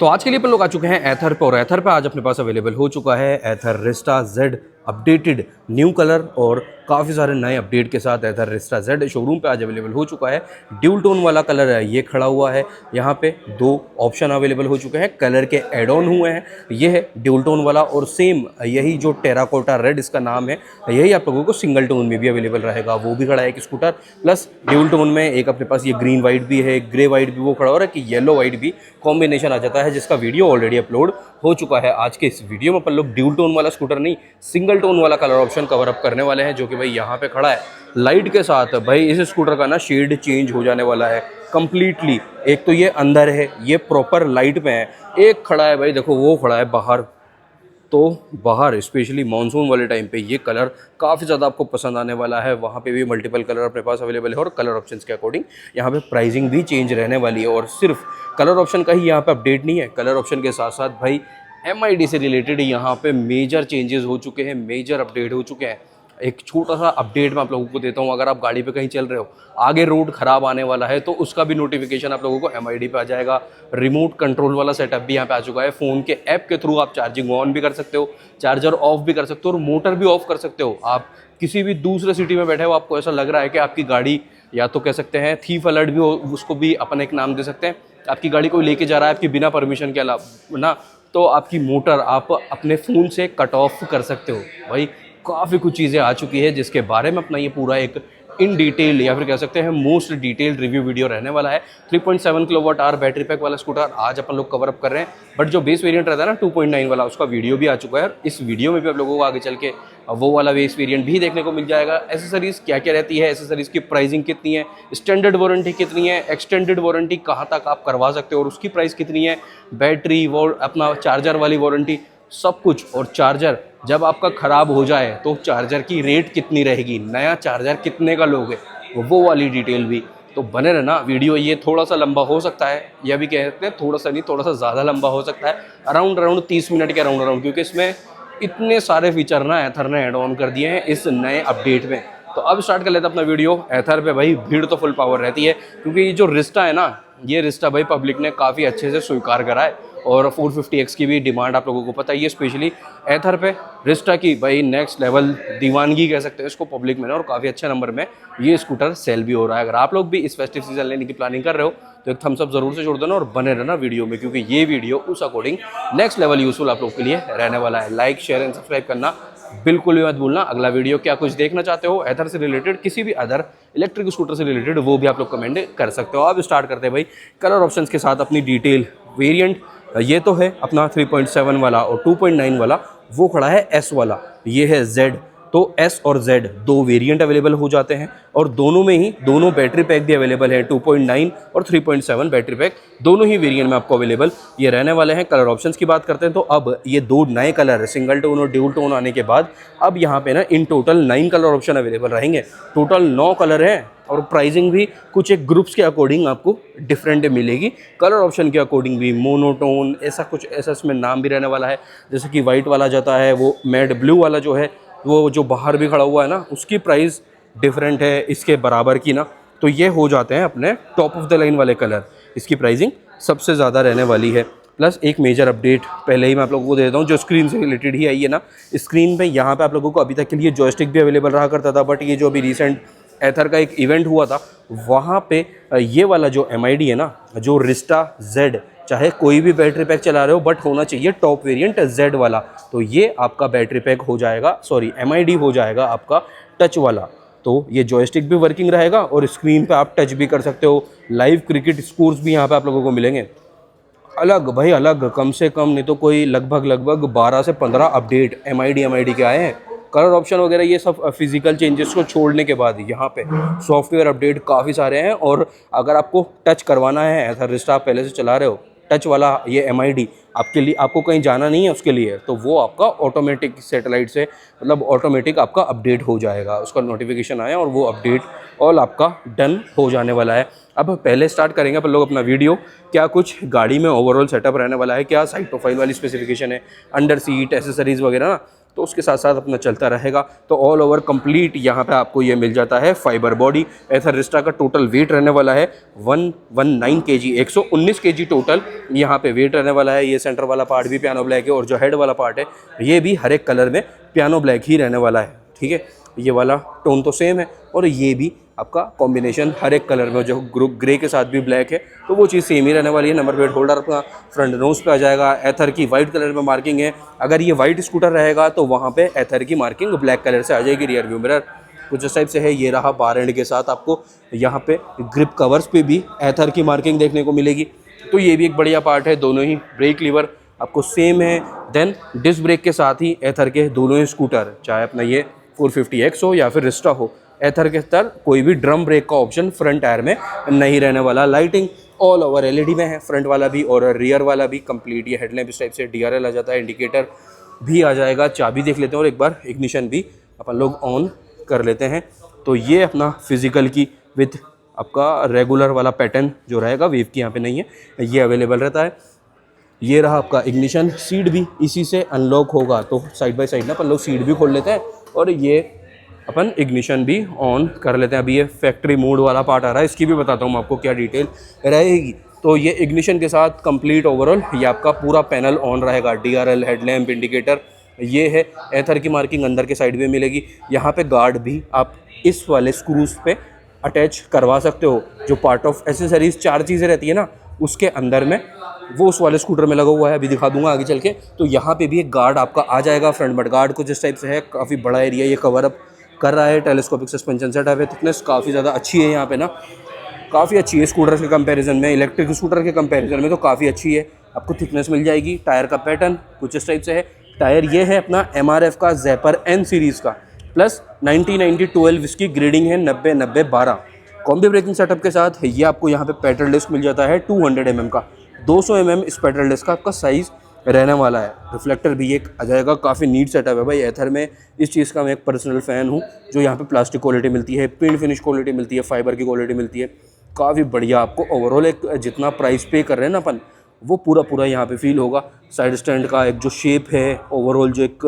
तो आज के लिए अपन लोग आ चुके हैं एथर पे, और एथर पे आज अपने पास अवेलेबल हो चुका है Ather Rizta Z updated new colour और काफ़ी सारे नए अपडेट के साथ एथर रिस्टा जेड शोरूम पे आज अवेलेबल हो चुका है। ड्यूल टोन वाला कलर है, ये खड़ा हुआ है। यहाँ पे दो ऑप्शन अवेलेबल हो चुके हैं, कलर के एड ऑन हुए हैं। ये है ड्यूल टोन वाला, और सेम यही जो टेराकोटा रेड इसका नाम है, यही आप लोगों को सिंगल टोन में भी अवेलेबल रहेगा। वो भी खड़ा है एक स्कूटर, प्लस ड्यूल टोन में एक अपने पास ये ग्रीन वाइट भी है, ग्रे वाइट भी वो खड़ा हो रहा है कि येलो वाइट भी कॉम्बिनेशन आ जाता है, जिसका वीडियो ऑलरेडी अपलोड हो चुका है। आज के इस वीडियो में अपन लोग ड्यूल टोन वाला स्कूटर नहीं, सिंगल टोन वाला कलर ऑप्शन कवर अप करने वाले हैं, जो कि भाई यहाँ पे खड़ा है लाइट के साथ। भाई इस स्कूटर का ना शेड चेंज हो जाने वाला है कंप्लीटली। एक तो ये अंदर है, ये प्रॉपर लाइट में है, एक खड़ा है भाई देखो वो खड़ा है बाहर। तो बाहर स्पेशली मानसून वाले टाइम पे ये कलर काफ़ी ज़्यादा आपको पसंद आने वाला है। वहाँ पे भी मल्टीपल कलर अपने पास अवेलेबल है, और कलर ऑप्शंस के अकॉर्डिंग यहाँ पे प्राइसिंग भी चेंज रहने वाली है। और सिर्फ कलर ऑप्शन का ही यहाँ पे अपडेट नहीं है, कलर ऑप्शन के साथ साथ भाई MID से रिलेटेड यहाँ पे मेजर चेंजेस हो चुके हैं, मेजर अपडेट हो चुके हैं। एक छोटा सा अपडेट मैं आप लोगों को देता हूँ, अगर आप गाड़ी पे कहीं चल रहे हो, आगे रोड ख़राब आने वाला है, तो उसका भी नोटिफिकेशन आप लोगों को MID पे आ जाएगा। रिमोट कंट्रोल वाला सेटअप भी यहाँ पे आ चुका है। फ़ोन के ऐप के थ्रू आप चार्जिंग ऑन भी कर सकते हो, चार्जर ऑफ भी कर सकते हो, और मोटर भी ऑफ कर सकते हो। आप किसी भी दूसरे सिटी में बैठे हो, आपको ऐसा लग रहा है कि आपकी गाड़ी, या तो कह सकते हैं थीफ अलर्ट भी हो, उसको भी अपन एक नाम दे सकते हैं, आपकी गाड़ी कोई लेके जा रहा है आपकी बिना परमिशन के अलावा ना, तो आपकी मोटर आप अपने फ़ोन से कट ऑफ कर सकते हो। भाई काफ़ी कुछ चीज़ें आ चुकी है, जिसके बारे में अपना ये पूरा एक इन डिटेल, या फिर कह सकते हैं मोस्ट डिटेल्ड रिव्यू वीडियो रहने वाला है। 3.7 किलोवाट आवर बैटरी पैक वाला स्कूटर आज अपन लोग कवर अप कर रहे हैं, बट जो बेस वेरिएंट रहता है ना 2.9 वाला, उसका वीडियो भी आ चुका है। इस वीडियो में भी आप लोगों को आगे चल के वो वाला बेस वेरिएंट भी देखने को मिल जाएगा। एसेसरीज क्या क्या रहती है, एसेसरीज की प्राइसिंग कितनी है, स्टैंडर्ड वारंटी कितनी है, एक्सटेंडेड वारंटी कहाँ तक आप करवा सकते हो और उसकी प्राइस कितनी है, बैटरी वो अपना चार्जर वाली वारंटी, सब कुछ। और चार्जर जब आपका ख़राब हो जाए तो चार्जर की रेट कितनी रहेगी, नया चार्जर कितने का लोगे, वो वाली डिटेल भी। तो बने रहना वीडियो। ये थोड़ा सा लंबा हो सकता है, या भी कह सकते हैं थोड़ा सा नहीं, थोड़ा सा ज़्यादा लंबा हो सकता है, अराउंड 30 मिनट के अराउंड, क्योंकि इसमें इतने सारे फीचर ना एथर ने ऐड ऑन कर दिए हैं इस नए अपडेट में। तो अब स्टार्ट कर लेते हैं अपना वीडियो। एथर पे भाई भीड़ तो फुल पावर रहती है, क्योंकि ये जो रिस्टा है ना, ये रिस्टा भाई पब्लिक ने काफ़ी अच्छे से स्वीकार करा है, और 450X की भी डिमांड आप लोगों को पता ही है। स्पेशली एथर पे रिस्टा की भाई नेक्स्ट लेवल दीवानगी कह सकते हैं इसको पब्लिक में ना, और काफ़ी अच्छे नंबर में ये स्कूटर सेल भी हो रहा है। अगर आप लोग भी इस फेस्टिव सीजन लेने की प्लानिंग कर रहे हो तो एक थम्स अप जरूर से जोड़ देना, और बने रहना वीडियो में, क्योंकि ये वीडियो उस अकॉर्डिंग नेक्स्ट लेवल यूजफुल आप लोग के लिए रहने वाला है। लाइक शेयर एंड सब्सक्राइब करना बिल्कुल भी मत भूलना। अगला वीडियो क्या कुछ देखना चाहते हो एथर से रिलेटेड, किसी भी अदर इलेक्ट्रिक स्कूटर से रिलेटेड, वो भी आप लोग कमेंट कर सकते हो। अब स्टार्ट करते हैं भाई कलर ऑप्शंस के साथ अपनी डिटेल। वेरिएंट ये तो है अपना 3.7 वाला, और 2.9 वाला वो खड़ा है S वाला, ये है Z। तो S और Z दो वेरिएंट अवेलेबल हो जाते हैं, और दोनों में ही दोनों बैटरी पैक भी अवेलेबल है। 2.9 और 3.7 बैटरी पैक दोनों ही वेरिएंट में आपको अवेलेबल ये रहने वाले हैं। कलर ऑप्शंस की बात करते हैं तो अब ये दो नए कलर सिंगल टोन और ड्यूल टोन आने के बाद अब यहाँ पे ना in total 9 colour option available रहेंगे। टोटल 9 कलर हैं, और प्राइसिंग भी कुछ एक ग्रुप्स के अकॉर्डिंग आपको डिफरेंट मिलेगी। कलर ऑप्शन के अकॉर्डिंग भी मोनोटोन ऐसा कुछ ऐसा इसमें नाम भी रहने वाला है। जैसे कि वाइट वाला जाता है, वो मैट ब्लू वाला जो है, वो जो बाहर भी खड़ा हुआ है ना, उसकी प्राइस डिफरेंट है इसके बराबर की ना। तो ये हो जाते हैं अपने टॉप ऑफ द लाइन वाले कलर, इसकी प्राइसिंग सबसे ज़्यादा रहने वाली है। प्लस एक मेजर अपडेट पहले ही मैं आप लोगों को दे देता हूँ, जो स्क्रीन से रिलेटेड ही आई है ना। स्क्रीन पे यहाँ पे आप लोगों को अभी तक के लिए जॉयस्टिक भी अवेलेबल रहा करता था, बट ये जो अभी रिसेंट एथर का एक इवेंट हुआ था, वहाँ पे ये वाला जो MID है ना, जो रिस्टा Z, चाहे कोई भी बैटरी पैक चला रहे हो, बट होना चाहिए टॉप वेरिएंट Z वाला, तो ये आपका बैटरी पैक हो जाएगा, सॉरी MID हो जाएगा आपका टच वाला। तो ये जॉयस्टिक भी वर्किंग रहेगा, और स्क्रीन पे आप टच भी कर सकते हो। लाइव क्रिकेट स्कोर्स भी यहाँ पे आप लोगों को मिलेंगे, अलग भाई अलग, कम से कम नहीं तो कोई लगभग 12 से 15 अपडेट MID के आए हैं। कलर ऑप्शन वगैरह ये सब फिजिकल चेंजेस को छोड़ने के बाद यहाँ पे सॉफ्टवेयर अपडेट काफ़ी सारे हैं। और अगर आपको टच करवाना है, ऐसा रिस्टा आप पहले से चला रहे हो, टच वाला ये MID आपके लिए, आपको कहीं जाना नहीं है उसके लिए, तो वो आपका ऑटोमेटिक सैटेलाइट से मतलब ऑटोमेटिक आपका अपडेट हो जाएगा। उसका नोटिफिकेशन आया और वो अपडेट ऑल आपका डन हो जाने वाला है। अब पहले स्टार्ट करेंगे अपन लोग अपना वीडियो, क्या कुछ गाड़ी में ओवरऑल सेटअप रहने वाला है, क्या साइड प्रोफाइल वाली स्पेसिफिकेशन है, अंडर सीट एसेसरीज वगैरह ना, तो उसके साथ साथ अपना चलता रहेगा। तो ऑल ओवर कंप्लीट यहाँ पे आपको ये मिल जाता है फाइबर बॉडी। एथर रिस्टा का टोटल वेट रहने वाला है 119 kg, 119 kg टोटल यहाँ पे वेट रहने वाला है। ये सेंटर वाला पार्ट भी पियानो ब्लैक है और जो हेड वाला पार्ट है ये भी हर एक कलर में पियानो ब्लैक ही रहने वाला है, ठीक है। ये वाला टोन तो सेम है और ये भी आपका कॉम्बिनेशन हर एक कलर में, जो ग्रुप ग्रे के साथ भी ब्लैक है तो वो चीज़ सेम ही रहने वाली है। नंबर प्लेट होल्डर अपना फ्रंट नोज पे आ जाएगा। एथर की वाइट कलर में मार्किंग है। अगर ये वाइट स्कूटर रहेगा तो वहाँ पे एथर की मार्किंग ब्लैक कलर से आ जाएगी। रियर व्यू मिरर कुछ इस टाइप से है। ये रहा बार एंड के साथ आपको यहाँ पे ग्रिप कवर्स पे भी एथर की मार्किंग देखने को मिलेगी, तो ये भी एक बढ़िया पार्ट है। दोनों ही ब्रेक लीवर आपको सेम है। देन डिस्क ब्रेक के साथ ही एथर के दोनों ही स्कूटर, चाहे अपना ये 450X हो या फिर रिस्टा हो, एथर के अंदर कोई भी ड्रम ब्रेक का ऑप्शन फ्रंट टायर में नहीं रहने वाला। लाइटिंग ऑल ओवर एलईडी में है, फ्रंट वाला भी और रियर वाला भी कंप्लीट। ये हेडलैम्प इस टाइप से डीआरएल आ जाता है, इंडिकेटर भी आ जाएगा। चाबी देख लेते हैं और एक बार इग्निशन भी अपन लोग ऑन कर लेते हैं। तो ये अपना फिजिकल की विथ आपका रेगुलर वाला पैटर्न जो रहेगा, वेव की यहाँ पे नहीं है, ये अवेलेबल रहता है। ये रहा आपका इग्निशन। सीट भी इसी से अनलॉक होगा, तो साइड बाय साइड ना अपन लोग सीट भी खोल लेते हैं और ये अपन इग्निशन भी ऑन कर लेते हैं। अभी ये फैक्ट्री मोड वाला पार्ट आ रहा है, इसकी भी बताता हूँ मैं आपको क्या डिटेल रहेगी। तो ये इग्निशन के साथ कंप्लीट ओवरऑल ये आपका पूरा पैनल ऑन रहेगा। डीआरएल, हेडलैम्प, इंडिकेटर, ये है। एथर की मार्किंग अंदर के साइड में मिलेगी। यहाँ पे गार्ड भी आप इस वाले स्क्रूज पे अटैच करवा सकते हो। जो पार्ट ऑफ एसेसरीज 4 चीज़ें रहती है ना, उसके अंदर में वो उस वाले स्कूटर में लगा हुआ है, अभी दिखा दूंगा आगे चल के। तो यहाँ पे भी एक गार्ड आपका आ जाएगा। फ्रंट मड गार्ड कुछ इस टाइप से है, काफ़ी बड़ा एरिया ये कवर अप कर रहा है। टेलीस्कोपिक सस्पेंशन सेटअप है। थिकनेस काफ़ी ज़्यादा अच्छी है यहाँ पे ना, काफ़ी अच्छी है स्कूटर के कंपैरिजन में। इलेक्ट्रिक स्कूटर के कंपैरिजन में तो काफ़ी अच्छी है, आपको थिकनेस मिल जाएगी। टायर का पैटर्न कुछ इस टाइप से है। टायर ये है अपना MRF का ज़ैपर N सीरीज़ का, प्लस 90-90-12 इसकी ग्रेडिंग है, 90-90-12। कॉम्बी ब्रेकिंग सेटअप के साथ ये आपको यहाँ पे पेट्रोल डिस्क मिल जाता है 200 mm का। 200 mm इस पेट्रोल डिस्क का आपका साइज़ रहने वाला है। रिफ्लेक्टर भी एक आ जाएगा। काफ़ी नीट सेटअप है भाई एथर में। इस चीज़ का मैं एक पर्सनल फ़ैन हूँ, जो यहाँ पे प्लास्टिक क्वालिटी मिलती है, पेंट फिनिश क्वालिटी मिलती है, फाइबर की क्वालिटी मिलती है, काफ़ी बढ़िया। आपको ओवरऑल एक जितना प्राइस पे कर रहे हैं ना अपन, वो पूरा यहाँ पे फील होगा। साइड स्टैंड का एक जो शेप है, ओवरऑल जो एक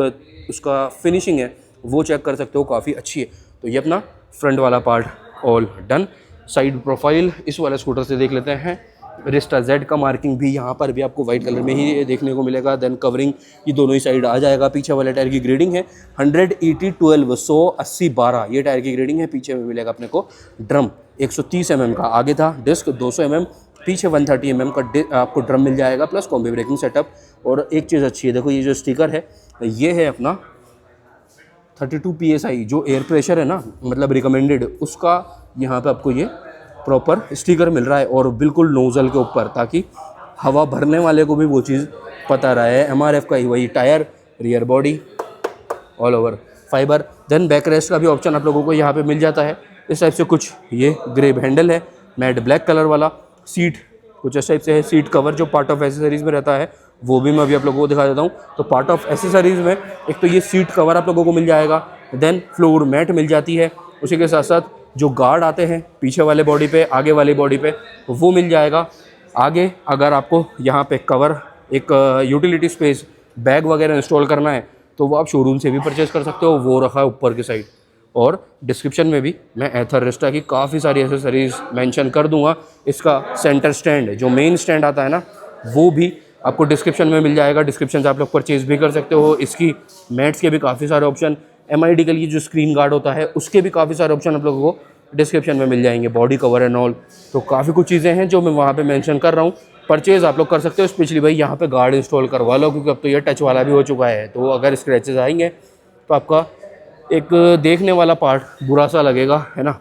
उसका फिनिशिंग है, वो चेक कर सकते हो, काफ़ी अच्छी है। तो ये अपना फ्रंट वाला part all done. Side profile इस वाले स्कूटर से देख लेते हैं। रिस्टा जेड का मार्किंग भी यहाँ पर भी आपको वाइट कलर में ही देखने को मिलेगा। देन कवरिंग ये दोनों ही साइड आ जाएगा। पीछे वाले टायर की ग्रेडिंग है 180-12, 180-12 ये टायर की ग्रेडिंग है। पीछे में मिलेगा अपने को ड्रम 130 mm का, आगे था डिस्क 200 mm, पीछे 130 mm का आपको ड्रम मिल जाएगा, प्लस कॉम्बी ब्रेकिंग सेटअप। और एक चीज़ अच्छी है, देखो ये जो स्टिकर है ये है अपना 32 PSI जो एयर प्रेशर है ना, मतलब रिकमेंडेड, उसका यहाँ पे आपको ये प्रॉपर स्टिकर मिल रहा है और बिल्कुल नोज़ल के ऊपर, ताकि हवा भरने वाले को भी वो चीज़ पता रहे। MRF का ही वही tyre, rear body all over fibre. Then back rest का भी ऑप्शन आप लोगों को यहाँ पे मिल जाता है। इस टाइप से कुछ ये ग्रेब हैंडल है, मैट ब्लैक कलर वाला। सीट कुछ इस टाइप से है। सीट कवर जो पार्ट ऑफ एसेसरीज़ में रहता है वो भी मैं अभी आप लोगों को दिखा देता हूँ। तो पार्ट ऑफ एसेसरीज़ में एक तो ये सीट कवर आप लोगों को मिल जाएगा। देन फ्लोर मैट मिल जाती है। उसी के साथ साथ जो गार्ड आते हैं पीछे वाले बॉडी पे, आगे वाली बॉडी पे, वो मिल जाएगा। आगे अगर आपको यहाँ पे कवर, एक यूटिलिटी स्पेस, बैग वगैरह इंस्टॉल करना है तो वो आप शोरूम से भी परचेज़ कर सकते हो, वो रखा है ऊपर की साइड। और डिस्क्रिप्शन में भी मैं एथर रिस्टा की काफ़ी सारी एसेसरीज़ मेंशन कर दूंगा। इसका सेंटर स्टैंड, जो मेन स्टैंड आता है ना, वो भी आपको डिस्क्रिप्शन में मिल जाएगा। डिस्क्रिप्शन से आप लोग परचेज़ भी कर सकते हो। इसकी मैट्स के भी काफ़ी सारे ऑप्शन, MID के लिए जो स्क्रीन गार्ड होता है उसके भी काफ़ी सारे ऑप्शन आप लोगों को डिस्क्रिप्शन में मिल जाएंगे। बॉडी कवर एंड ऑल, तो काफ़ी कुछ चीज़ें हैं जो मैं वहाँ पे मेंशन कर रहा हूँ। परचेज़ आप लोग कर सकते हो। स्पेशली भाई यहाँ पे गार्ड इंस्टॉल करवा लो, क्योंकि अब तो ये टच वाला भी हो चुका है, तो अगर स्क्रैचेस आएंगे तो आपका एक देखने वाला पार्ट बुरा सा लगेगा, है ना।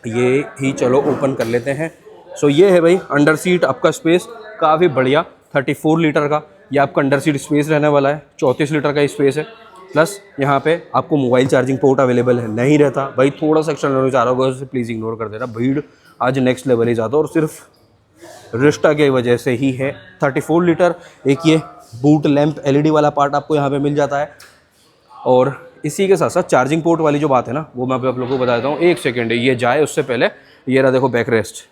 ये ही चलो ओपन कर लेते हैं। सो ये है भाई अंडर सीट आपका स्पेस, काफ़ी बढ़िया 34 लीटर का ये आपका अंडर सीट स्पेस रहने वाला है। 34 लीटर का स्पेस है। प्लस यहाँ पे आपको मोबाइल चार्जिंग पोर्ट अवेलेबल है, नहीं रहता भाई, थोड़ा सा एक्स्ट्रा लेना चाह रहा होगा उसे प्लीज़ इग्नोर कर देना। भीड़ आज नेक्स्ट लेवल ही ज़्यादा, और सिर्फ रिस्टा की वजह से ही है। 34 लीटर। एक ये बूट लैंप LED वाला पार्ट आपको यहाँ पे मिल जाता है। और इसी के साथ साथ चार्जिंग पोर्ट वाली जो बात है ना, वो मैं आप लोगों को बता देता हूँ। एक सेकेंड, ये जाए उससे पहले ये रहा देखो बैक रेस्ट।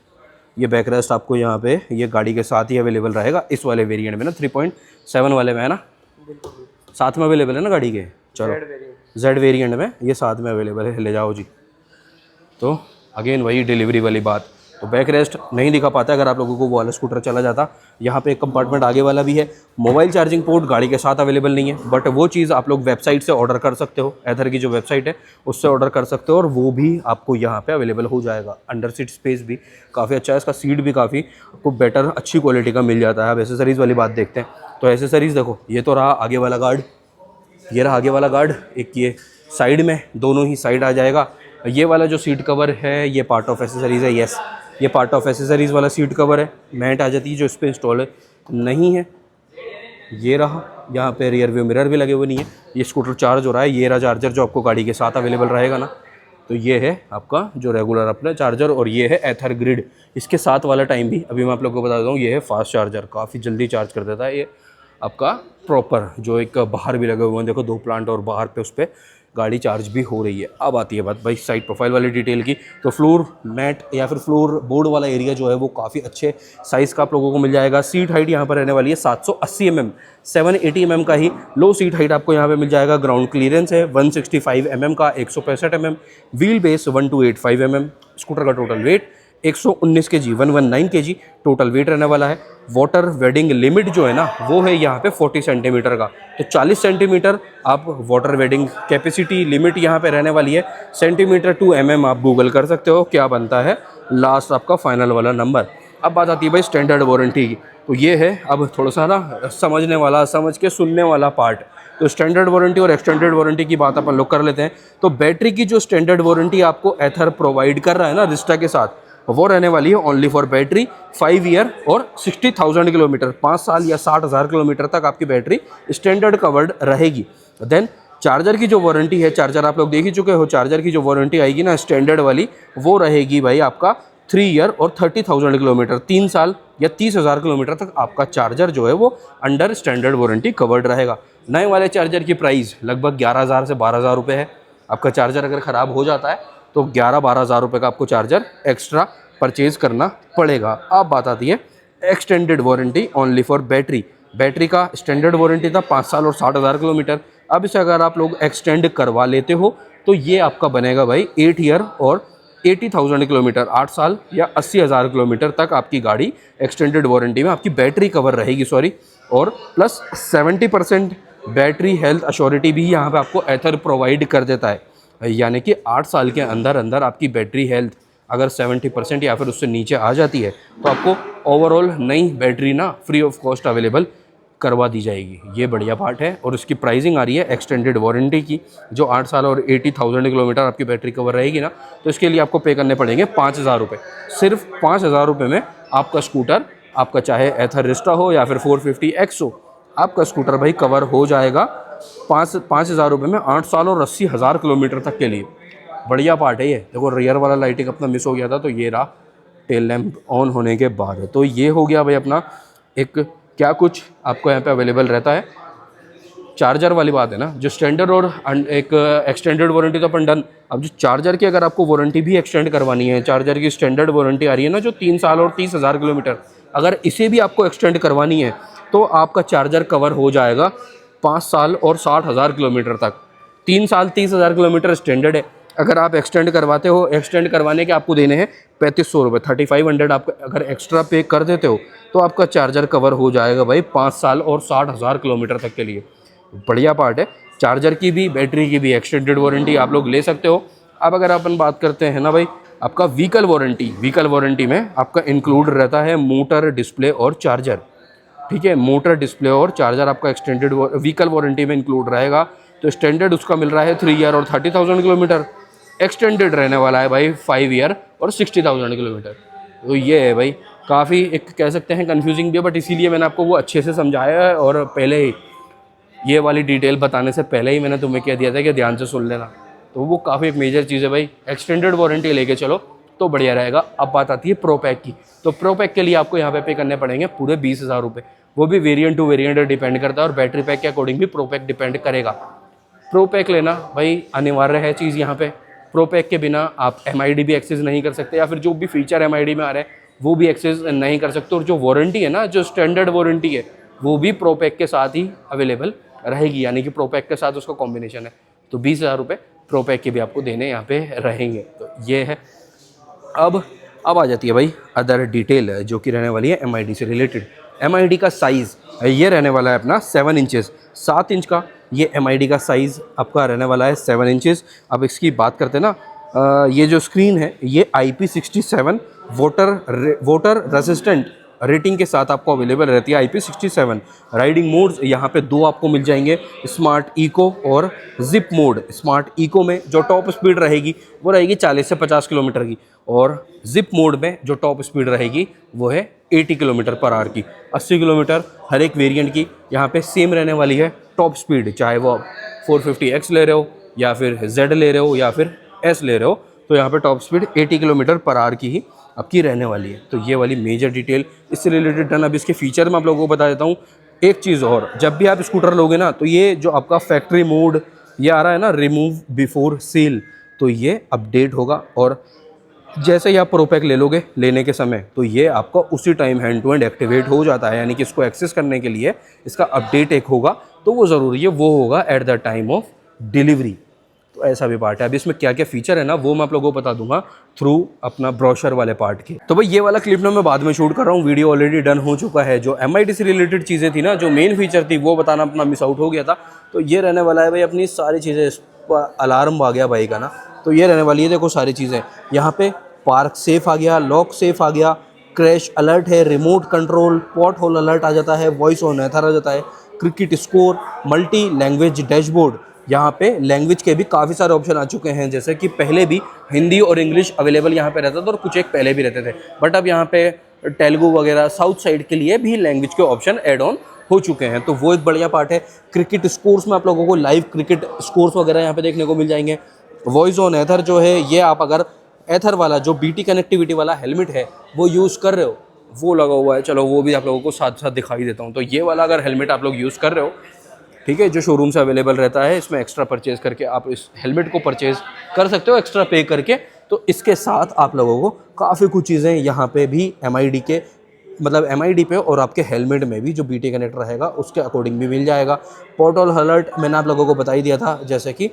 ये बैक रेस्ट आपको यहाँ पे ये गाड़ी के साथ ही अवेलेबल रहेगा इस वाले वेरिएंट में ना, 3.7 वाले में है ना। साथ में अवेलेबल है ना गाड़ी के? चलो जेड वेरिएंट में ये साथ में अवेलेबल है, ले जाओ जी। तो अगेन वही डिलीवरी वाली बात, तो बैक रेस्ट नहीं दिखा पाता अगर आप लोगों को वो वाला स्कूटर चला जाता। यहाँ पे एक कंपार्टमेंट आगे वाला भी है। मोबाइल चार्जिंग पोर्ट गाड़ी के साथ अवेलेबल नहीं है, बट वो चीज़ आप लोग वेबसाइट से ऑर्डर कर सकते हो, एथर की जो वेबसाइट है उससे ऑर्डर कर सकते हो, और वो भी आपको यहाँ पे अवेलेबल हो जाएगा। अंडर सीट स्पेस भी काफ़ी अच्छा है, इसका सीट भी काफ़ी आपको बेटर अच्छी क्वालिटी का मिल जाता है। अब एसेसरीज़ वाली बात देखते हैं, तो एसेसरीज़ देखो, ये तो रहा आगे वाला गार्ड, ये रहा आगे वाला गार्ड, एक ये साइड में, दोनों ही साइड आ जाएगा। ये वाला जो सीट कवर है ये पार्ट ऑफ एसेसरीज़ है, यस ये पार्ट ऑफ एसेसरीज़ वाला सीट कवर है। मैट आ जाती है जो इस पर इंस्टॉल नहीं है। ये रहा, यहाँ पे रियर व्यू मिरर भी लगे हुए नहीं है। ये स्कूटर चार्ज हो रहा है, ये रहा चार्जर जो आपको गाड़ी के साथ अवेलेबल रहेगा ना। तो ये है आपका जो रेगुलर अपना चार्जर, और ये है एथर ग्रिड। इसके साथ वाला टाइम भी अभी मैं आप लोगों को बता देता हूँ, ये है फास्ट चार्जर, काफ़ी जल्दी चार्ज कर देता है ये आपका प्रॉपर। जो एक बाहर भी लगे हुए हैं देखो, 2 प्लांट, और बाहर पे उस पर गाड़ी चार्ज भी हो रही है। अब आती है बात भाई साइड प्रोफाइल वाली डिटेल की, तो फ्लोर मैट या फिर फ्लोर बोर्ड वाला एरिया जो है वो काफ़ी अच्छे साइज़ का आप लोगों को मिल जाएगा। सीट हाइट यहाँ पर रहने वाली है 780 mm, 780 mm का ही लो सीट हाइट आपको यहाँ पे मिल जाएगा। ग्राउंड क्लियरेंस है 165 mm का, 165 mm, wheel base 1285 mm। Scooter का total weight 119 kg, 119 kg total weight रहने वाला है। वाटर वेडिंग लिमिट जो है ना वो है यहाँ पे 40 सेंटीमीटर का, तो 40 सेंटीमीटर आप वाटर वेडिंग कैपेसिटी लिमिट यहाँ पे रहने वाली है। सेंटीमीटर टू mm आप गूगल कर सकते हो क्या बनता है लास्ट आपका फाइनल वाला नंबर। अब बात आती है भाई स्टैंडर्ड वारंटी की, तो ये है अब थोड़ा सा ना समझने वाला, समझ के सुनने वाला पार्ट। तो स्टैंडर्ड वारंटी और एक्सटेंडेड वारंटी की बात अपन लोग कर लेते हैं। तो बैटरी की जो स्टैंडर्ड वारंटी आपको एथर प्रोवाइड कर रहा है ना रिस्टा के साथ, वो रहने वाली है ओनली फॉर बैटरी 5 ईयर और 60,000 किलोमीटर, 5 साल या 60,000 किलोमीटर तक आपकी बैटरी स्टैंडर्ड कवर्ड रहेगी। देन चार्जर की जो वारंटी है, चार्जर आप लोग देख ही चुके हो, चार्जर की जो वारंटी आएगी ना स्टैंडर्ड वाली, वो रहेगी भाई आपका 3 ईयर और 30,000 किलोमीटर, 3 साल या 30,000 किलोमीटर तक आपका चार्जर जो है वो अंडर स्टैंडर्ड वारंटी कवर्ड रहेगा। नए वाले चार्जर की प्राइस लगभग 11,000 से 12,000 रुपये है। आपका चार्जर अगर ख़राब हो जाता है तो 11-12,000 रुपये का आपको चार्जर एक्स्ट्रा परचेज करना पड़ेगा। अब बात आती है extended warranty only for battery. Battery का स्टैंडर्ड वारंटी था 5 साल और 60,000 किलोमीटर। अब इसे अगर आप लोग एक्सटेंड करवा लेते हो तो ये आपका बनेगा भाई 8 ईयर और 80,000 किलोमीटर, 8 साल या 80,000 किलोमीटर तक आपकी गाड़ी एक्सटेंडेड वारंटी में आपकी बैटरी कवर रहेगी, सॉरी। और प्लस 70% बैटरी हेल्थ अश्योरिटी भी यहाँ पे आपको एथर प्रोवाइड कर देता है, यानी कि 8 साल के अंदर अंदर आपकी बैटरी हेल्थ अगर 70% या फिर उससे नीचे आ जाती है तो आपको ओवरऑल नई बैटरी ना फ्री ऑफ कॉस्ट अवेलेबल करवा दी जाएगी। ये बढ़िया पार्ट है। और उसकी प्राइसिंग आ रही है एक्सटेंडेड वारंटी की, जो 8 साल और 80,000 किलोमीटर आपकी बैटरी कवर रहेगी ना, तो इसके लिए आपको पे करने पड़ेंगे 5,000 रुपये। सिर्फ 5,000 रुपये में आपका स्कूटर, आपका चाहे एथर रिस्टा हो या फिर 450X हो, आपका स्कूटर भाई कवर हो जाएगा 5,000 रुपये में 8 साल और 80,000 किलोमीटर तक के लिए। बढ़िया पार्ट है ये। देखो रियर वाला लाइटिंग अपना मिस हो गया था, तो ये रहा टेल लैम्प ऑन होने के बाद। तो ये हो गया भाई अपना एक क्या कुछ आपको यहाँ पे अवेलेबल रहता है। चार्जर वाली बात है ना, जो स्टैंडर्ड और एक एक्सटेंडेड वारंटी तो अपन डन। अब जो चार्जर की अगर आपको वारंटी भी एक्सटेंड करवानी है, चार्जर की स्टैंडर्ड वारंटी आ रही है ना जो 3 साल और 30,000 किलोमीटर, अगर इसे भी आपको एक्सटेंड करवानी है तो आपका चार्जर कवर हो जाएगा 5 साल और 60,000 किलोमीटर तक। 3 साल 30,000 किलोमीटर स्टैंडर्ड है। अगर आप एक्सटेंड करवाते हो, एक्सटेंड करवाने के आपको देने हैं 3,500 रुपये, 3,500 आप अगर एक्स्ट्रा पे कर देते हो तो आपका चार्जर कवर हो जाएगा भाई 5 साल और 60,000 किलोमीटर तक के लिए। बढ़िया पार्ट है। चार्जर की भी बैटरी की भी एक्सटेंडेड वारंटी आप लोग ले सकते हो। अब अगर अपन बात करते हैं ना भाई आपका व्हीकल वारंटी, व्हीकल वारंटी में आपका इंक्लूड रहता है मोटर, डिस्प्ले और चार्जर। ठीक है, मोटर, डिस्प्ले और चार्जर आपका एक्सटेंडेड व्हीकल वारंटी में इंक्लूड रहेगा। तो स्टैंडर्ड उसका मिल रहा है 3 ईयर और 30,000 किलोमीटर, एक्सटेंडेड रहने वाला है भाई 5 ईयर और 60,000 किलोमीटर। तो ये है भाई, काफ़ी एक कह सकते हैं कन्फ्यूजिंग भी है, बट इसीलिए मैंने आपको वो अच्छे से समझाया है। और पहले ही ये वाली डिटेल बताने से पहले ही मैंने तुम्हें कह दिया था कि ध्यान से सुन लेना। तो वो काफ़ी एक मेजर चीज़ है भाई, एक्सटेंडेड वारंटी लेके चलो तो बढ़िया रहेगा। अब बात आती है प्रो पैक की। तो प्रो पैक के लिए आपको यहाँ पे करने पड़ेंगे पूरे 20,000 रुपये। वो भी वेरिएंट टू वेरिएंट डिपेंड करता है और बैटरी पैक के अकॉर्डिंग भी प्रो पैक डिपेंड करेगा। प्रो पैक लेना भाई अनिवार्य है चीज़ यहाँ पे। प्रो पैक के बिना आप MID भी एक्सेस नहीं कर सकते, या फिर जो भी फीचर MID में आ रहा है वो भी एक्सेस नहीं कर सकते। और जो वारंटी है ना, जो स्टैंडर्ड वारंटी है, वो भी प्रो पैक के साथ ही अवेलेबल रहेगी, यानी कि प्रो पैक के साथ उसका कॉम्बिनेशन है, तो 20,000 रुपये प्रो पैक के भी आपको देने यहाँ पे रहेंगे। तो ये है। अब आ जाती है भाई अदर डिटेल जो कि रहने वाली है MID से रिलेटेड। MID का साइज़ ये रहने वाला है अपना 7 इंचेस, 7 इंच का ये MID का साइज़ आपका रहने वाला है 7 इंचेस। अब इसकी बात करते हैं ना, ये जो स्क्रीन है ये IP67 वाटर रेसिस्टेंट रेटिंग के साथ आपको अवेलेबल रहती है। IP67 राइडिंग मोड्स यहाँ पे 2 आपको मिल जाएंगे, स्मार्ट इको और जिप मोड। स्मार्ट इको में जो टॉप स्पीड रहेगी वो रहेगी 40 से 50 किलोमीटर की, और जिप मोड में जो टॉप स्पीड रहेगी वो है 80 किलोमीटर पर आवर की। 80 किलोमीटर हर एक वेरिएंट की यहाँ पे सेम रहने वाली है टॉप स्पीड, चाहे वो आप 450X ले रहे हो या फिर Z ले रहे हो या फिर S ले रहे हो, तो यहाँ पे top speed 80 kilometre per hour की ही आपकी रहने वाली है। तो ये वाली मेजर डिटेल इससे रिलेटेड डन। अब इसके फीचर मैं आप लोगों को बता देता हूँ। एक चीज़ और, जब भी आप स्कूटर लोगे ना, तो ये जो आपका फैक्ट्री मोड ये आ रहा है ना, रिमूव बिफोर सेल, तो ये अपडेट होगा। और जैसे ही आप प्रो पैक ले लोगे लेने के समय, तो ये आपका उसी time hand to hand activate हो जाता है, यानी कि इसको एक्सेस करने के लिए इसका अपडेट एक होगा, तो वो ज़रूरी है, वो होगा at the time of delivery. तो ऐसा भी पार्ट है। अब इसमें क्या क्या फीचर है ना, वो मैं आप लोगों को बता दूंगा थ्रू अपना ब्रोशर वाले पार्ट के। तो भाई ये वाला क्लिप ना मैं बाद में शूट कर रहा हूँ, वीडियो ऑलरेडी डन हो चुका है। जो MID से रिलेटेड चीज़ें थी ना, जो मेन फीचर थी वो बताना अपना मिस आउट हो गया था। तो ये रहने वाला है भाई अपनी सारी चीज़ें। अलार्म आ गया भाई का ना, तो ये रहने वाली है, देखो सारी चीज़ें यहाँ पे। पार्क सेफ आ गया, लॉक सेफ आ गया, क्रैश अलर्ट है, remote control, pot hole alert आ जाता है, वॉइस ऑन एथर आ जाता है, cricket score, multi language dashboard. यहाँ पे लैंग्वेज के भी काफ़ी सारे ऑप्शन आ चुके हैं, जैसे कि पहले भी हिंदी और इंग्लिश अवेलेबल यहाँ पे रहता था, और कुछ एक पहले भी रहते थे, बट अब यहाँ पे तेलुगु वगैरह साउथ साइड के लिए भी लैंग्वेज के ऑप्शन ऐड ऑन हो चुके हैं, तो वो एक बढ़िया पार्ट है। क्रिकेट स्कोर्स में आप लोगों को लाइव क्रिकेट स्कोर्स वगैरह यहाँ पे देखने को मिल जाएंगे। वॉइस ऑन एथर जो है, ये आप अगर एथर वाला जो BT कनेक्टिविटी वाला हेलमेट है वो यूज़ कर रहे हो, वो लगा हुआ है, चलो वो भी आप लोगों को साथ साथ दिखाई देता हूँ। तो ये वाला अगर हेलमेट आप लोग यूज़ कर रहे हो, ठीक है, जो शोरूम से अवेलेबल रहता है, इसमें एक्स्ट्रा परचेज़ करके आप इस हेलमेट को परचेज़ कर सकते हो एक्स्ट्रा पे करके। तो इसके साथ आप लोगों को काफ़ी कुछ चीज़ें यहाँ पे भी MID के, मतलब MID पे और आपके हेलमेट में भी जो BT कनेक्ट रहेगा उसके अकॉर्डिंग भी मिल जाएगा। पोर्ट होल अलर्ट मैंने आप लोगों को बता ही दिया था, जैसे कि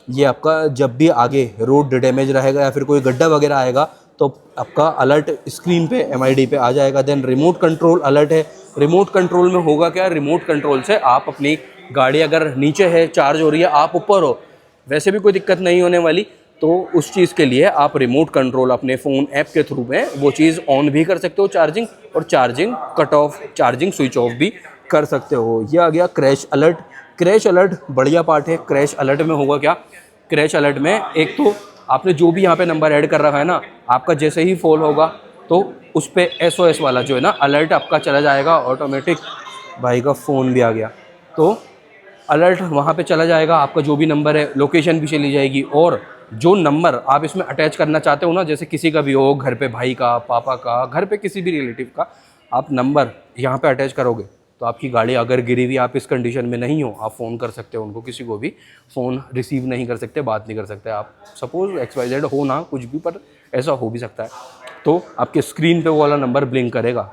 ये आपका जब भी आगे रोड डैमेज रहेगा या फिर कोई गड्ढा वगैरह आएगा, तो आपका अलर्ट स्क्रीन पे MID पे आ जाएगा। देन रिमोट कंट्रोल अलर्ट है। रिमोट कंट्रोल में होगा क्या, रिमोट कंट्रोल से आप अपनी गाड़ी अगर नीचे है, चार्ज हो रही है, आप ऊपर हो, वैसे भी कोई दिक्कत नहीं होने वाली, तो उस चीज़ के लिए आप रिमोट कंट्रोल अपने फ़ोन ऐप के थ्रू में वो चीज़ ऑन भी कर सकते हो चार्जिंग, और charging cut off, charging switch off भी कर सकते हो। ये आ गया क्रैश अलर्ट। क्रैश अलर्ट बढ़िया पार्ट है। क्रैश अलर्ट में होगा क्या, क्रैश अलर्ट में एक तो आपने जो भी यहाँ पे नंबर ऐड कर रखा है ना, आपका जैसे ही फॉल होगा तो उस पर SOS वाला जो है ना अलर्ट आपका चला जाएगा ऑटोमेटिक। भाई का फ़ोन भी आ गया, तो अलर्ट वहाँ पे चला जाएगा, आपका जो भी नंबर है, लोकेशन भी चली जाएगी, और जो नंबर आप इसमें अटैच करना चाहते हो ना, जैसे किसी का भी हो, घर पे भाई का, पापा का, घर पे किसी भी रिलेटिव का, आप नंबर यहाँ पे अटैच करोगे तो आपकी गाड़ी अगर गिरी हुई, आप इस कंडीशन में नहीं हो, आप फ़ोन कर सकते हो उनको, किसी को भी फ़ोन रिसीव नहीं कर सकते, बात नहीं कर सकते आप। सपोज़ XYZ हो ना कुछ भी, पर ऐसा हो भी सकता है, तो आपके स्क्रीन पे वो वाला नंबर ब्लिंक करेगा,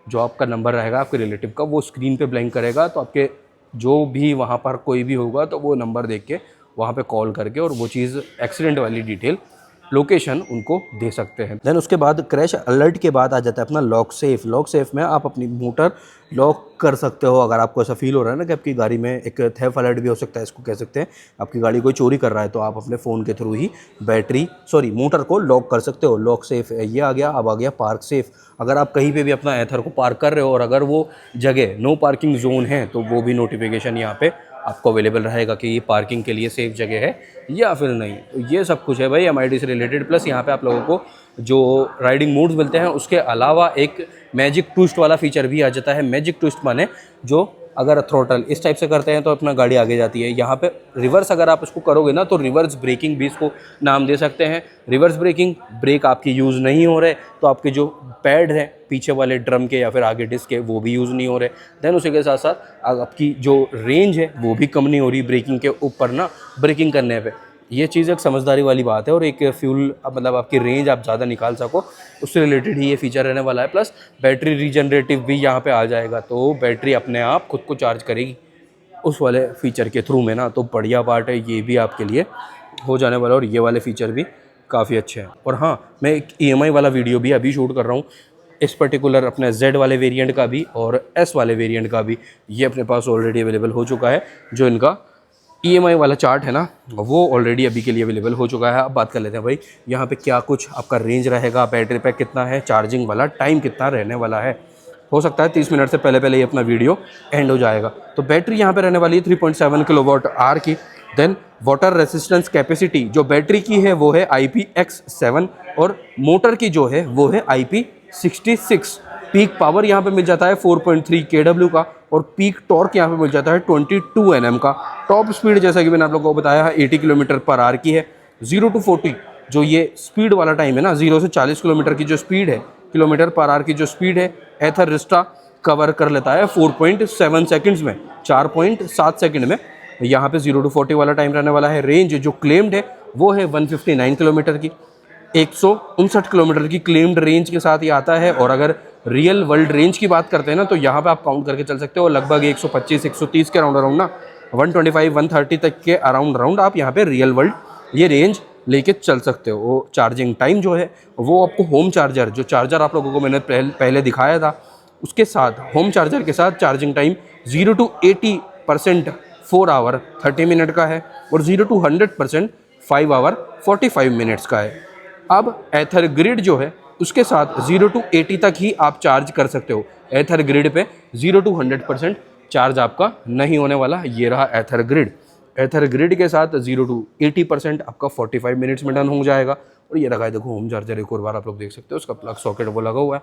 जो आपका नंबर रहेगा आपके रिलेटिव का, वो स्क्रीन पे ब्लिंक करेगा, तो आपके जो भी वहाँ पर कोई भी होगा तो वो नंबर देख के वहाँ पे कॉल करके और वो चीज़ एक्सीडेंट वाली डिटेल, लोकेशन उनको दे सकते हैं। देन उसके बाद क्रैश अलर्ट के बाद आ जाता है अपना लॉक सेफ। लॉक सेफ में आप अपनी मोटर लॉक कर सकते हो। अगर आपको ऐसा फील हो रहा है ना कि आपकी गाड़ी में एक थेफ्ट अलर्ट भी हो सकता है, इसको कह सकते हैं, आपकी गाड़ी कोई चोरी कर रहा है, तो आप अपने फ़ोन के थ्रू ही मोटर को लॉक कर सकते हो। लॉक सेफ ये आ गया। अब आ गया पार्क सेफ। अगर आप कहीं पे भी अपना एथर को पार्क कर रहे हो और अगर वो जगह नो पार्किंग जोन है, तो वो भी नोटिफिकेशन यहाँ पे आपको अवेलेबल रहेगा कि ये पार्किंग के लिए सेफ जगह है या फिर नहीं। तो ये सब कुछ है भाई MID से रिलेटेड। प्लस यहाँ पे आप लोगों को जो राइडिंग मोड्स मिलते हैं, उसके अलावा एक मैजिक ट्विस्ट वाला फीचर भी आ जाता है। मैजिक ट्विस्ट माने जो अगर थ्रोटल इस टाइप से करते हैं तो अपना गाड़ी आगे जाती है। यहाँ पे रिवर्स अगर आप इसको करोगे ना, तो रिवर्स ब्रेकिंग भी इसको नाम दे सकते हैं। रिवर्स ब्रेकिंग, ब्रेक आपकी यूज़ नहीं हो रहे तो आपके जो पैड हैं पीछे वाले ड्रम के या फिर आगे डिस्क के, वो भी यूज़ नहीं हो रहे। देन उसी के साथ साथ आपकी जो रेंज है वो भी कम नहीं हो रही ब्रेकिंग के ऊपर ना, ब्रेकिंग करने पे। ये चीज़ एक समझदारी वाली बात है और एक फ्यूल मतलब आपकी रेंज आप ज़्यादा निकाल सको, उससे रिलेटेड ही ये फीचर रहने वाला है। प्लस बैटरी रीजनरेटिव भी यहाँ पे आ जाएगा, तो बैटरी अपने आप खुद को चार्ज करेगी। उस वाले फ़ीचर के थ्रू में ना, तो बढ़िया पार्ट है, ये भी आपके लिए हो जाने वाला, और ये वाले फ़ीचर भी काफ़ी अच्छे हैं। और हाँ, मैं एक EMI वाला वीडियो भी अभी शूट कर रहा हूँ, इस पर्टिकुलर अपने Z वाले वेरिएंट का भी और S वाले वेरिएंट का भी, ये अपने पास ऑलरेडी अवेलेबल हो चुका है। जो इनका EMI वाला चार्ट है ना, वो ऑलरेडी अभी के लिए अवेलेबल हो चुका है। अब बात कर लेते हैं भाई यहाँ पे क्या कुछ आपका रेंज रहेगा, बैटरी पैक कितना है, चार्जिंग वाला टाइम कितना रहने वाला है। हो सकता है 30 मिनट से पहले पहले ये अपना वीडियो एंड हो जाएगा। तो बैटरी यहाँ पे रहने वाली है 3.7 किलोवाट आवर की। देन वाटर रेसिस्टेंस कैपेसिटी जो बैटरी की है वो है IPX7, और मोटर की जो है वो है IP66। पीक पावर यहाँ पे मिल जाता है 4.3 kW का, और पीक टॉर्क यहाँ पे मिल जाता है 22 Nm का। टॉप स्पीड जैसा कि मैंने आप लोगों को बताया है 80 किलोमीटर पर आवर की है। 0 to 40 जो ये स्पीड वाला टाइम है ना, 0 से 40 किलोमीटर की जो स्पीड है, किलोमीटर पर आवर की जो स्पीड है, एथर रिस्टा कवर कर लेता है 4.7 सेकंड्स में, 4.7 सेकंड में। यहाँ पे 0 to 40 वाला टाइम रहने वाला है। रेंज जो क्लेम्ड है वो है 159 किलोमीटर की, 159 किलोमीटर की क्लेम्ड रेंज के साथ ये आता है। और अगर रियल वर्ल्ड रेंज की बात करते हैं ना, तो यहाँ पे आप काउंट करके चल सकते हो लगभग 125-130 के अराउंड ना, 125-130 तक के अराउंड आप यहाँ पे रियल वर्ल्ड ये रेंज लेके चल सकते हो। वो चार्जिंग टाइम जो है वो आपको होम चार्जर, जो चार्जर आप लोगों को मैंने पहले दिखाया था, उसके साथ होम चार्जर के साथ charging time 0 to 80% 4 hour 30 minute का है, और 0 to 100% 5 आवर 45 मिनट्स का है। अब एथर ग्रिड जो है उसके साथ 0 to 80 तक ही आप चार्ज कर सकते हो। एथर ग्रिड पे 0 to 100% चार्ज आपका नहीं होने वाला। ये रहा एथर ग्रिड। एथर ग्रिड के साथ 0 to 80% आपका 45 मिनट्स में डन हो जाएगा। और ये रखा है देखो होम चार्जर, एक और बार आप लोग देख सकते हो, उसका प्लग सॉकेट वो लगा हुआ है।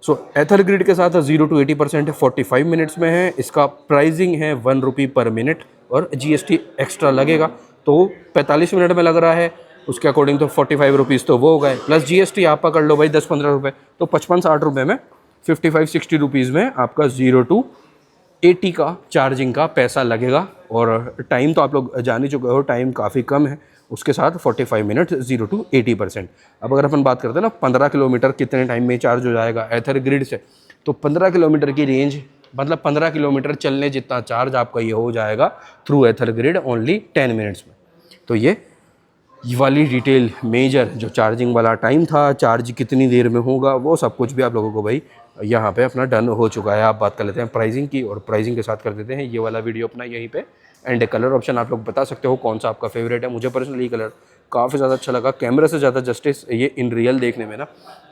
सो एथर ग्रिड के साथ 0 to 80% 45 मिनट्स में है। इसका प्राइसिंग है 1 रुपी पर मिनट, और GST एक्स्ट्रा लगेगा, तो 45 मिनट में लग रहा है उसके अकॉर्डिंग, तो 45 रुपीज़ तो वो हो गए, प्लस GST आप पकड़ लो भाई 10-15 रुपये, तो 55-60 रुपये में 55-60 रुपीज़ में आपका 0 to 80 का चार्जिंग का पैसा लगेगा। और टाइम तो आप लोग जान ही चुके हो, टाइम काफ़ी कम है, उसके साथ 45 मिनट 0 to 80%। अब अगर अपन बात करते हैं ना 15 किलोमीटर कितने टाइम में चार्ज हो जाएगा एथर ग्रिड से, तो 15 किलोमीटर की रेंज, मतलब 15 किलोमीटर चलने जितना चार्ज आपका ये हो जाएगा थ्रू एथर ग्रिड ओनली 10 मिनट्स में। तो ये वाली डिटेल मेजर जो चार्जिंग वाला टाइम था, चार्ज कितनी देर में होगा, वो सब कुछ भी आप लोगों को भाई यहाँ पे अपना डन हो चुका है। आप बात कर लेते हैं प्राइसिंग की, और प्राइसिंग के साथ कर देते हैं ये वाला वीडियो अपना यहीं पे एंड। कलर ऑप्शन आप लोग बता सकते हो कौन सा आपका फेवरेट है। मुझे पर्सनली कलर काफ़ी ज़्यादा अच्छा लगा, कैमरा से ज़्यादा जस्टिस ये इन रियल देखने में ना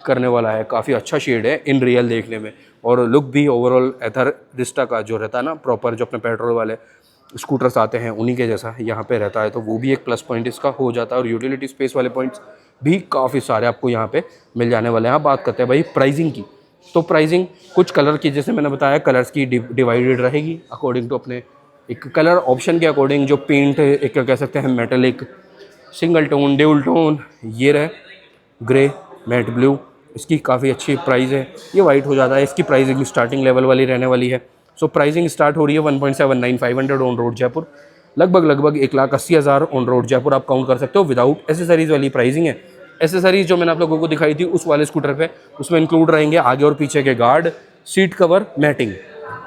करने वाला है। काफ़ी अच्छा शेड है इन रियल देखने में, और लुक भी ओवरऑल एथर रिस्टा का जो रहता है ना प्रॉपर, जो अपने पेट्रोल वाले स्कूटर्स आते हैं उन्हीं के जैसा यहाँ पे रहता है, तो वो भी एक प्लस पॉइंट इसका हो जाता है। और यूटिलिटी स्पेस वाले पॉइंट्स भी काफ़ी सारे आपको यहाँ पे मिल जाने वाले हैं। बात करते हैं भाई प्राइसिंग की, तो प्राइसिंग कुछ कलर की, जैसे मैंने बताया कलर्स की डिवाइडेड रहेगी अकॉर्डिंग टू अपने एक कलर ऑप्शन के अकॉर्डिंग। जो पेंट एक कह सकते हैं metallic, single tone, dual tone, ये रहे ग्रे, मैट ब्लू, इसकी काफ़ी अच्छी प्राइस है। ये वाइट हो जाता है, इसकी प्राइसिंग स्टार्टिंग लेवल वाली रहने वाली है। सो प्राइसिंग स्टार्ट हो रही है 1.79,500 ऑन रोड जयपुर, लगभग 1,80,000 ऑन रोड जयपुर आप काउंट कर सकते हो। विदाउट एसेसरीज वाली प्राइसिंग है। एसेसरीज जो मैंने आप लोगों को दिखाई थी उस वाले स्कूटर पे, उसमें इंक्लूड रहेंगे आगे और पीछे के गार्ड, सीट कवर, मैटिंग,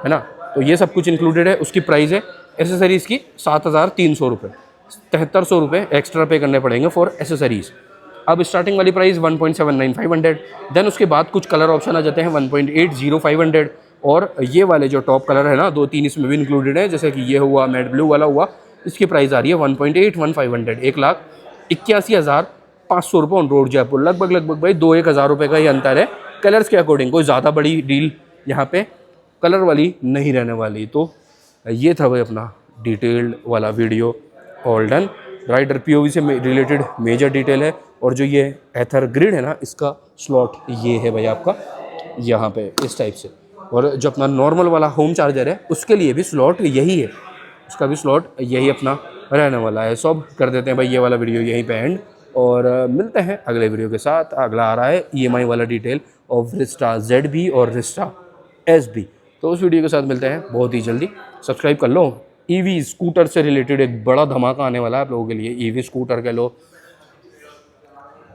है ना, तो ये सब कुछ इंक्लूडेड है। उसकी प्राइस है एसेसरीज़ की 7,300 रुपये, 7,300 रुपये एक्स्ट्रा पे करने पड़ेंगे फॉर एसेसरीज़। अब स्टार्टिंग वाली प्राइस 1.79,500, देन उसके बाद कुछ कलर ऑप्शन आ जाते हैं 1.80,500, और ये वाले जो टॉप कलर है ना 2-3 इसमें भी इंक्लूडेड है, जैसे कि ये हुआ मैट ब्लू वाला हुआ, इसकी प्राइस आ रही है 1.81,500, 1,81,500 रुपये ऑन रोड जयपुर। लगभग भाई 2-1 हज़ार रुपये का ही अंतर है कलर्स के अकॉर्डिंग। कोई ज़्यादा बड़ी डील यहाँ पे कलर वाली नहीं रहने वाली। तो ये था भाई अपना डिटेल्ड वाला video, all done. Rider POV से रिलेटेड मेजर डिटेल है। और जो ये एथर ग्रिड है ना, इसका स्लॉट ये है भाई आपका यहाँ पे इस टाइप से, और जो अपना नॉर्मल वाला होम चार्जर है उसके लिए भी स्लॉट यही है, उसका भी स्लॉट यही अपना रहने वाला है। सो अब कर देते हैं भाई ये वाला वीडियो यहीं पे एंड, और मिलते हैं अगले वीडियो के साथ। अगला आ रहा है EMI वाला डिटेल ऑफ रिस्टा ZB और रिस्टा SB, तो उस वीडियो के साथ मिलते हैं बहुत ही जल्दी। सब्सक्राइब कर लो। EV स्कूटर से रिलेटेड एक बड़ा धमाका आने वाला है आप लोगों के लिए। EV स्कूटर कह लो,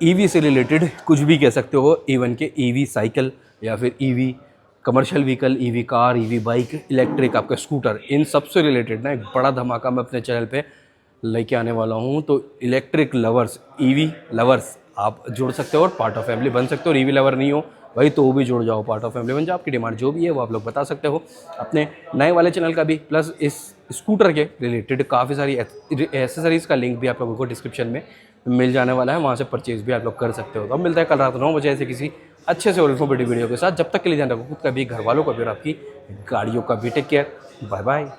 EV से रिलेटेड कुछ भी कह सकते हो, इवन के EV साइकिल या फिर EV commercial vehicle, EV car, EV bike, electric आपका स्कूटर, इन सब से रिलेटेड ना एक बड़ा धमाका मैं अपने चैनल पे लेके आने वाला हूँ। तो इलेक्ट्रिक लवर्स, ईवी लवर्स आप जुड़ सकते हो और पार्ट ऑफ फैमिली बन सकते हो। और ईवी लवर नहीं हो भाई तो वो भी जुड़ जाओ, पार्ट ऑफ फैमिली बन जाओ। आपकी डिमांड जो भी है वो आप लोग बता सकते हो अपने नए वाले चैनल का भी। प्लस इस स्कूटर के रिलेटेड काफ़ी सारी एसेसरीज़ का लिंक भी आप लोगों को डिस्क्रिप्शन में मिल जाने वाला है, वहाँ से परचेज़ भी आप लोग कर सकते हो। तो अब मिलता है कल रात 9 बजे ऐसे किसी अच्छे से और इन्फॉर्मेटिव वीडियो के साथ। जब तक के लिए ध्यान रखो खुद का भी, घर वालों का भी और आपकी गाड़ियों का भी। Take care, bye bye.